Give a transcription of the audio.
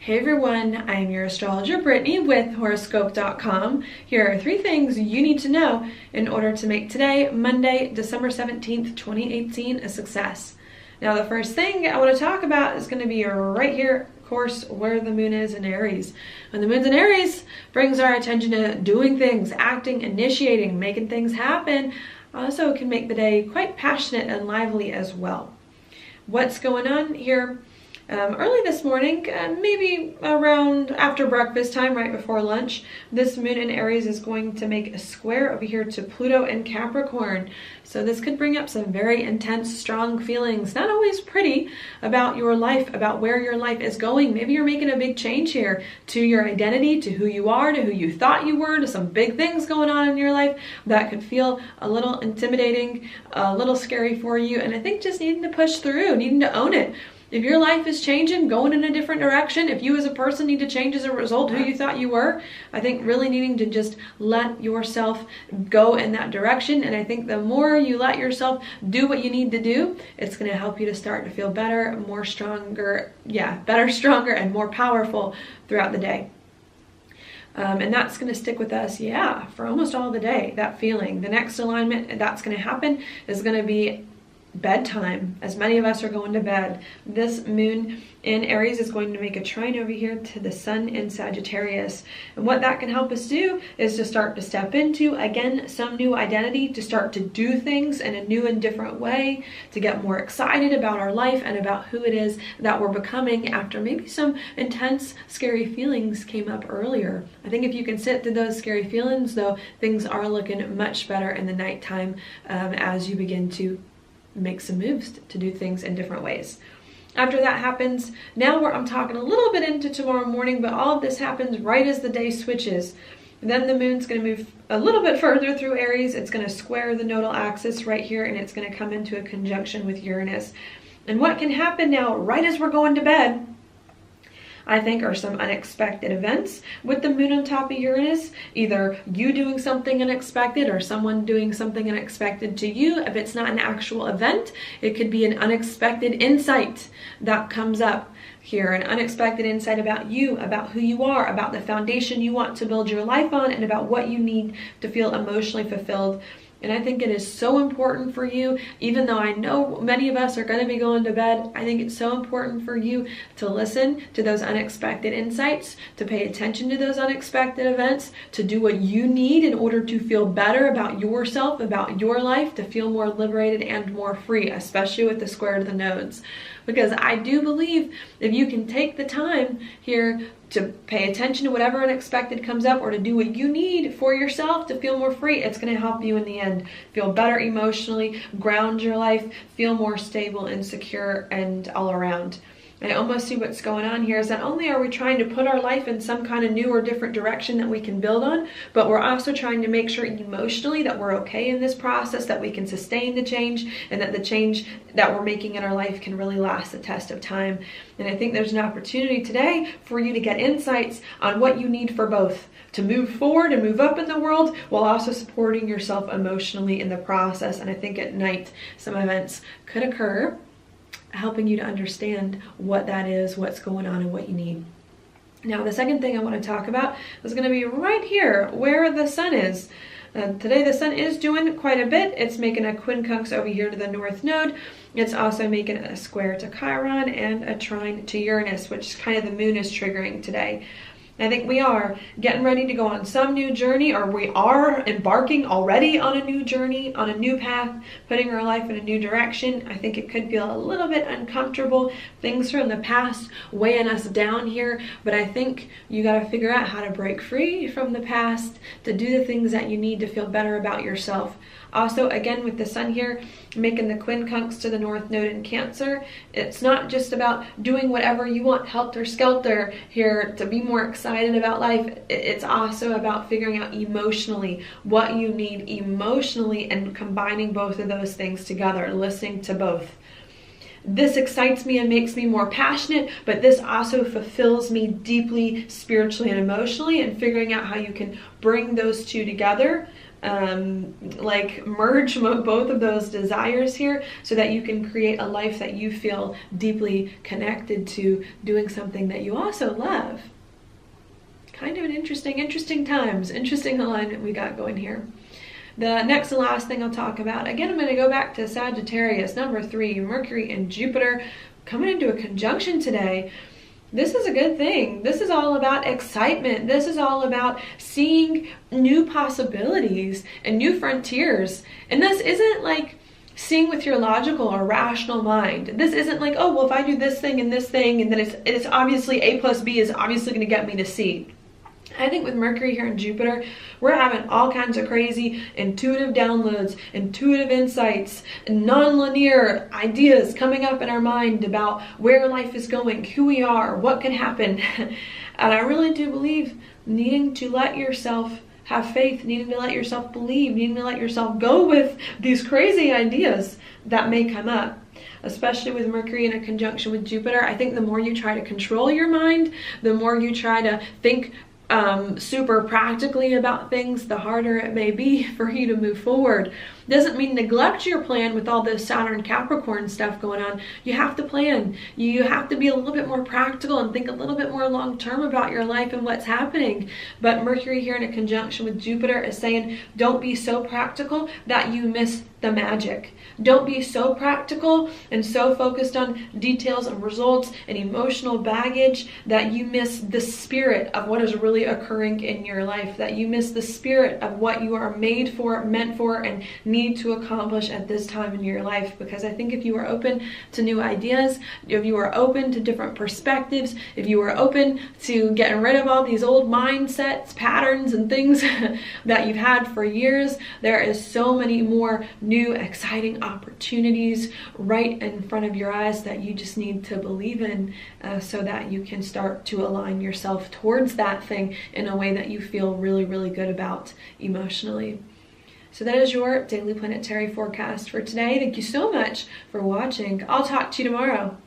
Hey everyone, I am your astrologer Brittany with Horoscope.com. Here are 3 things you need to know in order to make today, Monday, December 17th, 2018, a success. Now the first thing I want to talk about is going to be right here, of course, where the moon is in Aries. When the moon's in Aries, brings our attention to doing things, acting, initiating, making things happen. Also can make the day quite passionate and lively as well. What's going on here? Early this morning, maybe around after breakfast time, right before lunch, this moon in Aries is going to make a square over here to Pluto in Capricorn. So this could bring up some very intense, strong feelings, not always pretty, about your life, about where your life is going. Maybe you're making a big change here to your identity, to who you are, to who you thought you were, to some big things going on in your life that could feel a little intimidating, a little scary for you. And I think just needing to push through, needing to own it. If your life is changing, going in a different direction, if you as a person need to change as a result who you thought you were, I think really needing to just let yourself go in that direction. And I think the more you let yourself do what you need to do, it's going to help you to start to feel better, more stronger, better, stronger, and more powerful throughout the day. And that's going to stick with us, for almost all the day, that feeling. The next alignment that's going to happen is going to be bedtime, as many of us are going to bed. This moon in Aries is going to make a trine over here to the sun in Sagittarius. And what that can help us do is to start to step into, again, some new identity, to start to do things in a new and different way, to get more excited about our life and about who it is that we're becoming after maybe some intense, scary feelings came up earlier. I think if you can sit through those scary feelings, though, things are looking much better in the nighttime as you begin to make some moves to do things in different ways. After that happens, now I'm talking a little bit into tomorrow morning, but all of this happens right as the day switches. Then the moon's going to move a little bit further through Aries. It's going to square the nodal axis right here, and it's going to come into a conjunction with Uranus. And what can happen now, right as we're going to bed, I think, are some unexpected events with the moon on top of Uranus. Either you doing something unexpected or someone doing something unexpected to you. If it's not an actual event, it could be an unexpected insight that comes up here, an unexpected insight about you, about who you are, about the foundation you want to build your life on, and about what you need to feel emotionally fulfilled. And I think it is so important for you, even though I know many of us are going to be going to bed, I think it's so important for you to listen to those unexpected insights, to pay attention to those unexpected events, to do what you need in order to feel better about yourself, about your life, to feel more liberated and more free, especially with the square to the nodes. Because I do believe if you can take the time here to pay attention to whatever unexpected comes up, or to do what you need for yourself to feel more free, it's going to help you in the end feel better emotionally, ground your life, feel more stable and secure and all around. I almost see what's going on here is not only are we trying to put our life in some kind of new or different direction that we can build on, but we're also trying to make sure emotionally that we're okay in this process, that we can sustain the change, and that the change that we're making in our life can really last the test of time. And I think there's an opportunity today for you to get insights on what you need for both, to move forward and move up in the world while also supporting yourself emotionally in the process. And I think at night some events could occur helping you to understand what that is, what's going on, and what you need. Now, the second thing I want to talk about is going to be right here where the sun is. Today the sun is doing quite a bit. It's making a quincunx over here to the north node. It's also making a square to Chiron and a trine to Uranus, which is kind of the moon is triggering today. I think we are getting ready to go on some new journey, or we are embarking already on a new journey, on a new path, putting our life in a new direction. I think it could feel a little bit uncomfortable, things from the past weighing us down here, but I think you got to figure out how to break free from the past, to do the things that you need to feel better about yourself. Also, again, with the sun here making the quincunx to the north node in Cancer, it's not just about doing whatever you want, helter skelter here, to be more excited about life. It's also about figuring out emotionally what you need emotionally and combining both of those things together, listening to both. This excites me and makes me more passionate, but this also fulfills me deeply spiritually and emotionally, and figuring out how you can bring those two together like merge both of those desires here so that you can create a life that you feel deeply connected to, doing something that you also love. Kind of an interesting times, interesting alignment we got going here. The next and last thing I'll talk about, again, I'm going to go back to Sagittarius, number 3, Mercury and Jupiter coming into a conjunction today. This is a good thing. This is all about excitement. This is all about seeing new possibilities and new frontiers. And this isn't like seeing with your logical or rational mind. This isn't like, oh, well, if I do this thing and then it's obviously A plus B is obviously going to get me to C. I think with Mercury here and Jupiter, we're having all kinds of crazy intuitive downloads, intuitive insights, non-linear ideas coming up in our mind about where life is going, who we are, what can happen. And I really do believe needing to let yourself have faith, needing to let yourself believe, needing to let yourself go with these crazy ideas that may come up. Especially with Mercury in a conjunction with Jupiter, I think the more you try to control your mind, the more you try to think super practically about things, the harder it may be for you to move forward. Doesn't mean neglect your plan with all this Saturn Capricorn stuff going on. You have to plan. You have to be a little bit more practical and think a little bit more long term about your life and what's happening. But Mercury here in a conjunction with Jupiter is saying, don't be so practical that you miss the magic. Don't be so practical and so focused on details and results and emotional baggage that you miss the spirit of what is really occurring in your life, that you miss the spirit of what you are made for, meant for, and need to accomplish at this time in your life. Because I think if you are open to new ideas, if you are open to different perspectives, if you are open to getting rid of all these old mindsets, patterns, and things that you've had for years, there is so many more new exciting opportunities right in front of your eyes that you just need to believe in, so that you can start to align yourself towards that thing in a way that you feel really, really good about emotionally. So that is your daily planetary forecast for today. Thank you so much for watching. I'll talk to you tomorrow.